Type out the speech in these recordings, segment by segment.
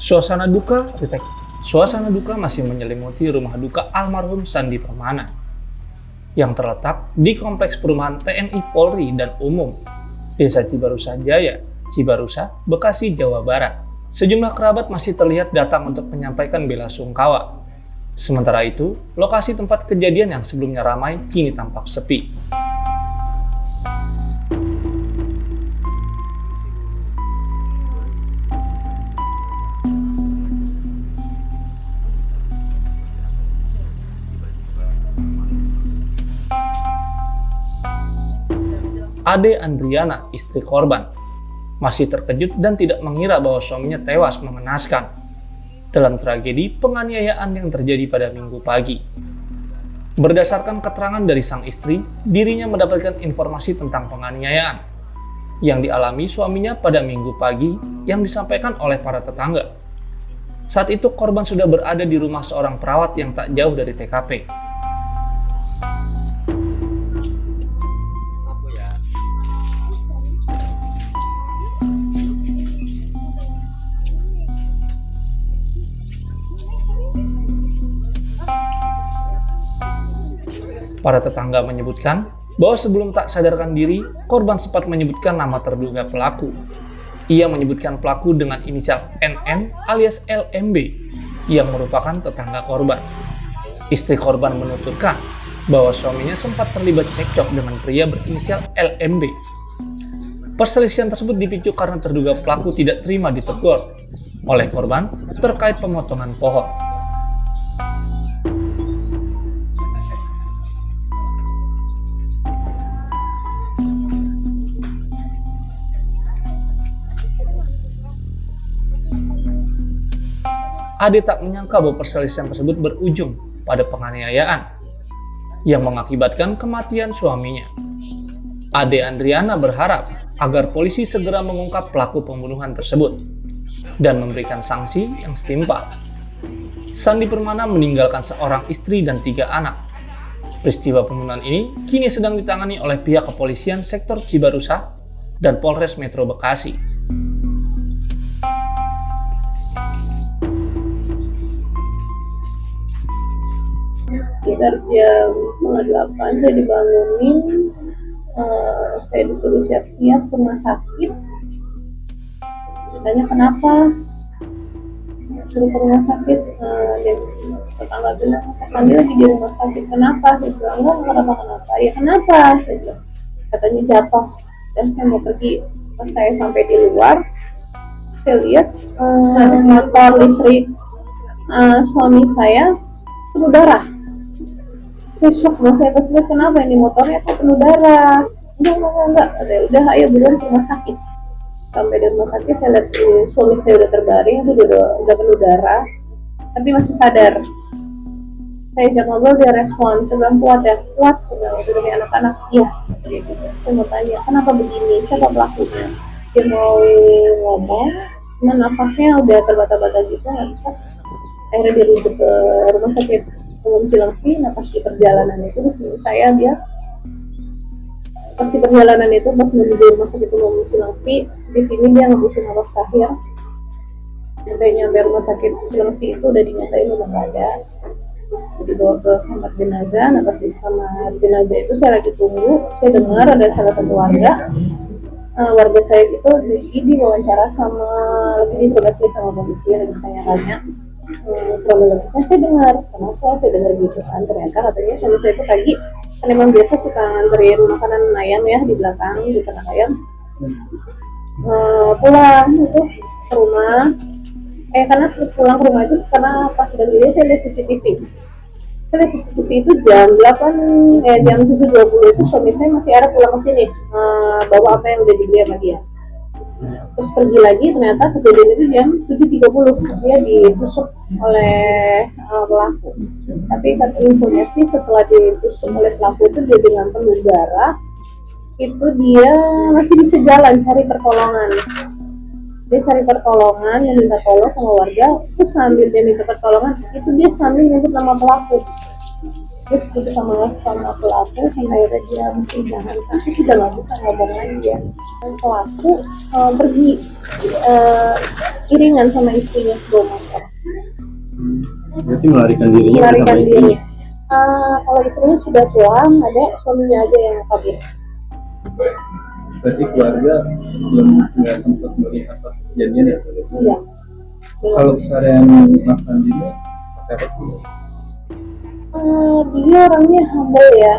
Suasana duka masih menyelimuti rumah duka almarhum Sandi Permana yang terletak di Kompleks Perumahan TNI Polri dan Umum, Desa Cibarusa Jaya, Cibarusa, Bekasi, Jawa Barat. Sejumlah kerabat masih terlihat datang untuk menyampaikan belasungkawa. Sementara itu, lokasi tempat kejadian yang sebelumnya ramai kini tampak sepi. Ade Andriana, istri korban, masih terkejut dan tidak mengira bahwa suaminya tewas mengenaskan dalam tragedi penganiayaan yang terjadi pada Minggu pagi. Berdasarkan keterangan dari sang istri, dirinya mendapatkan informasi tentang penganiayaan yang dialami suaminya pada Minggu pagi yang disampaikan oleh para tetangga. Saat itu korban sudah berada di rumah seorang perawat yang tak jauh dari TKP. Para tetangga menyebutkan bahwa sebelum tak sadarkan diri, korban sempat menyebutkan nama terduga pelaku. Ia menyebutkan pelaku dengan inisial NN alias LMB yang merupakan tetangga korban. Istri korban menuturkan bahwa suaminya sempat terlibat cekcok dengan pria berinisial LMB. Perselisihan tersebut dipicu karena terduga pelaku tidak terima ditegur oleh korban terkait pemotongan pohon. Ade tak menyangka bahwa perselisihan tersebut berujung pada penganiayaan yang mengakibatkan kematian suaminya. Ade Andriana berharap agar polisi segera mengungkap pelaku pembunuhan tersebut dan memberikan sanksi yang setimpal. Sandi Permana meninggalkan seorang istri dan 3 anak. Peristiwa pembunuhan ini kini sedang ditangani oleh pihak kepolisian sektor Cibarusa dan Polres Metro Bekasi. Sekitar jam 7:30 saya dibangunin, saya disuruh siap-siap ke rumah sakit. Ditanya kenapa, suruh ke rumah sakit, dan tetangga bilang Sandi lagi di rumah sakit. Kenapa? Saya bilang enggak kenapa. Ya kenapa? Saya bilang katanya jatuh dan saya mau pergi. Pas saya sampai di luar, saya lihat motor listrik suami saya penuh darah. Saya shock banget, saya pas lihat kenapa ini motornya kok penuh darah. Enggak. Udah ayo buruan ke rumah sakit. Sampai di rumah sakit saya lihat suami saya udah terbaring, itu udah penuh darah, tapi masih sadar. Saya ajak ngobrol, dia respon, saya bilang kuat, sudah punya anak-anak. Iya. Saya mau tanya kenapa begini, siapa pelakunya. Dia mau ngomong, cuma nafasnya udah terbata-bata gitu, nggak bisa. Akhirnya dirujuk ke rumah sakit Umum Cilengsi. Nah pas di perjalanan itu pas menuju rumah sakit Umum Cilengsi, di sini dia ngebusin nafas terakhir. Sampai nyampe rumah sakit Cilengsi itu udah dinyatain udah nggak ada, dibawa ke kamar jenazah. Nah pas di kamar jenazah itu saya lagi tunggu, saya dengar ada salah satu warga saya itu diwawancara sama lagi diinterogasi sama polisi, lagi tanya-tanya kronologisnya. Saya dengar gitu kan, ternyata katanya suami saya itu pagi kan emang biasa suka nganterin makanan ayam ya di belakang di kandang ayam, pulang itu ke rumah karena pulang ke rumah itu karena pas sudah dilihat saya lihat CCTV itu jam 7.20 itu suami saya masih ada pulang ke sini bawa apa yang udah dibeli sama dia. Terus pergi lagi, ternyata kejadian itu jam 7.30 dia ditusuk oleh pelaku. Tapi kata informasi setelah ditusuk oleh pelaku itu dia dengan penuh darah, itu dia masih bisa jalan cari pertolongan. Dia cari pertolongan, yang minta tolong sama warga. Terus sambil dia minta pertolongan, itu dia sambil nyebut nama pelaku. Terus gitu sama pelaku, sampai akhirnya dia mungkin jangan sakit, udah nggak bisa ngomong lagi ya. Dan pelaku pergi iringan sama istrinya bawa motor. Berarti melarikan dirinya Melarikan sama istrinya. diri. Kalau istrinya sudah pulang, ada suaminya aja yang kabur. Berarti keluarga belum nggak sempat melihat pas kejadian ya? Iya. Kalau keseharian Mas Sandi ini seperti apa sih? Dia orangnya humble ya.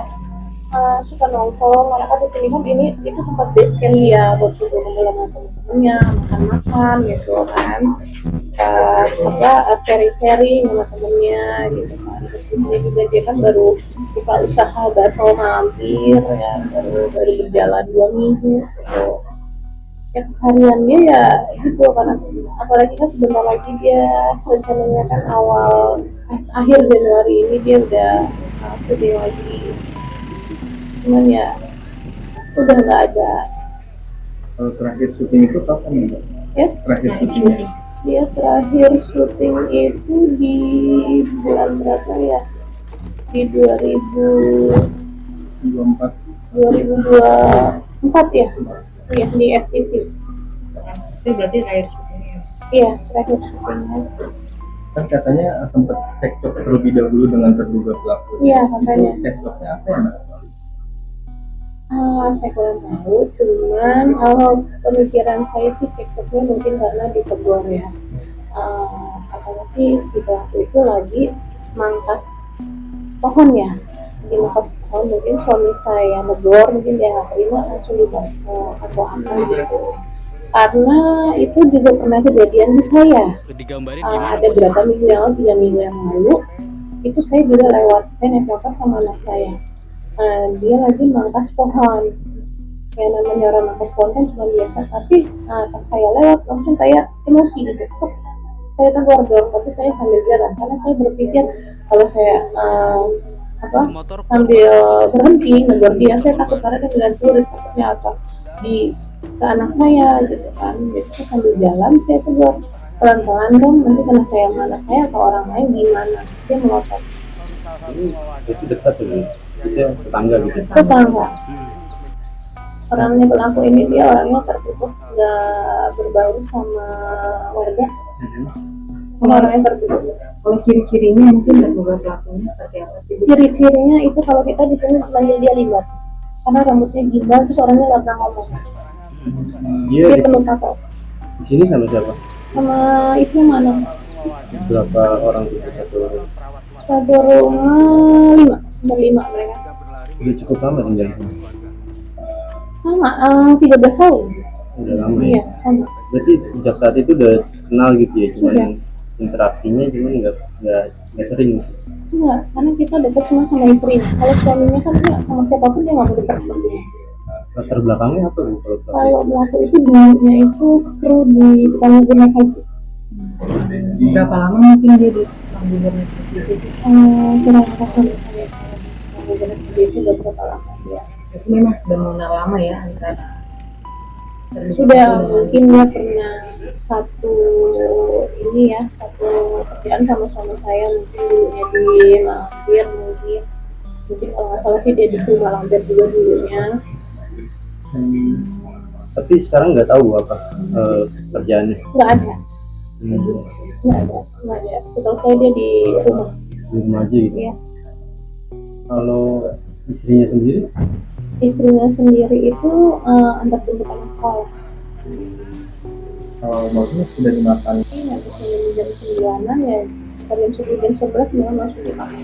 Suka nongkrong, karena kan di sini kan ini itu tempat base camp dia buat kumpul sama temen-temennya, makan-makan gitu kan, sharing-sharing sama temennya gitu kan. Terus juga dia kan baru buka usaha bakso mampir ya, baru berjalan 2 minggu gitu. Ya kesehariannya ya gitu, karena apalagi kan sebentar lagi dia rencananya kan akhir Januari ini dia udah syuting lagi. Cuman ya udah nggak ada. Kalau terakhir syuting itu kapan ya? Ya, Terakhir syutingnya? dia terakhir syuting itu di bulan berapa ya? Di 24. 2024 ya? Iya, di FTV. Itu berarti terakhir syutingnya. Iya, terakhir syutingnya. Kan katanya sempat cekcok terlebih dahulu dengan terduga pelaku. Iya, katanya. Itu cekcoknya apa ya, Mbak? Saya kurang tahu, cuman pemikiran saya sih cekcoknya mungkin karena ditegur ya. Katanya sih si pelaku itu lagi mangkas pohon ya, di mangkas pohon. Mungkin suami saya negor, mungkin dia nggak terima, langsung dibakar atau apa gitu. Karena itu juga pernah kejadian di saya. Ada berapa minggu yang lalu, 3 minggu yang lalu, itu saya juga saya naik motor sama anak saya. Dia lagi mangkas pohon. Kayak namanya orang mangkas pohon kan cuma biasa, tapi pas saya lewat langsung kayak emosi gitu. Saya tegur dong, tapi saya sambil jalan karena saya berpikir kalau saya sambil berhenti negur dia, saya takut karena dia bilang sulit, takutnya apa ke anak saya gitu kan. Jadi saya sambil jalan saya tegur pelan-pelan dong, nanti kena saya sama anak saya atau orang lain gimana. Dia melotot. Itu dekat tuh, itu tetangga gitu. Tetangga. Orangnya pelaku ini dia orangnya tertutup, nggak berbaur sama warga. Orangnya tertutup. Kalau ciri-cirinya mungkin terduga pelakunya seperti apa sih? Ciri-cirinya itu kalau kita di sini manggil dia limbat, karena rambutnya gimbal, terus orangnya nggak pernah ngomong. Dia Dia di penuh tato. sini sama siapa? Sama istrinya mana? Berapa orang itu Satu rumah 5 mereka. Udah cukup lama tinggal di sini. Sama 13 tahun. Udah lama Iya, ya. sama. Berarti sejak saat itu udah kenal gitu ya, Sudah. cuman interaksinya cuman nggak sering. Enggak, karena kita dekat cuma sama istrinya. Kalau suaminya kan enggak, sama siapapun dia nggak mau dekat seperti ini. Latar belakangnya apa bu kalau pelaku? Kalau pelaku itu dulunya itu kru di tukang naik haji. Berapa lama mungkin dia di panggilan itu? Kurang tahu saya. Kalau dia itu udah berapa lama dia? Jadi memang sudah mengenal lama ya antara Sudah, mungkin dia pernah satu kerjaan sama suami saya, mungkin dulunya di Malampir, mungkin kalau nggak salah sih dia di Malampir juga dulunya. Tapi sekarang nggak tahu apa kerjaannya. Nggak ada. Setahu saya dia di rumah. Di rumah aja gitu. Iya. Kalau istrinya sendiri? Istrinya sendiri itu antar jemput anak sekolah. Kalau maksudnya sudah dimakan. Ini habis jam 9-an ya, jam 10 jam 11 memang langsung dimakan.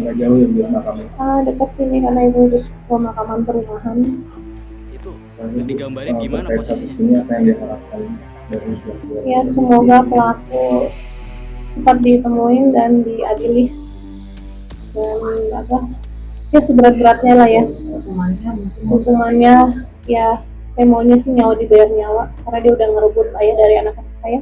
Nggak jauh ya biar makamnya. Dekat sini karena itu terus pemakaman perumahan. Digambarin gimana terkait kasus ini apa yang diharapkan dari pihak keluarga? Ya semoga pelaku cepat ditemuin dan diadili, dan ya seberat-beratnya lah ya hukumannya. Ya saya maunya sih nyawa dibayar nyawa, karena dia udah ngerebut ayah dari anak saya.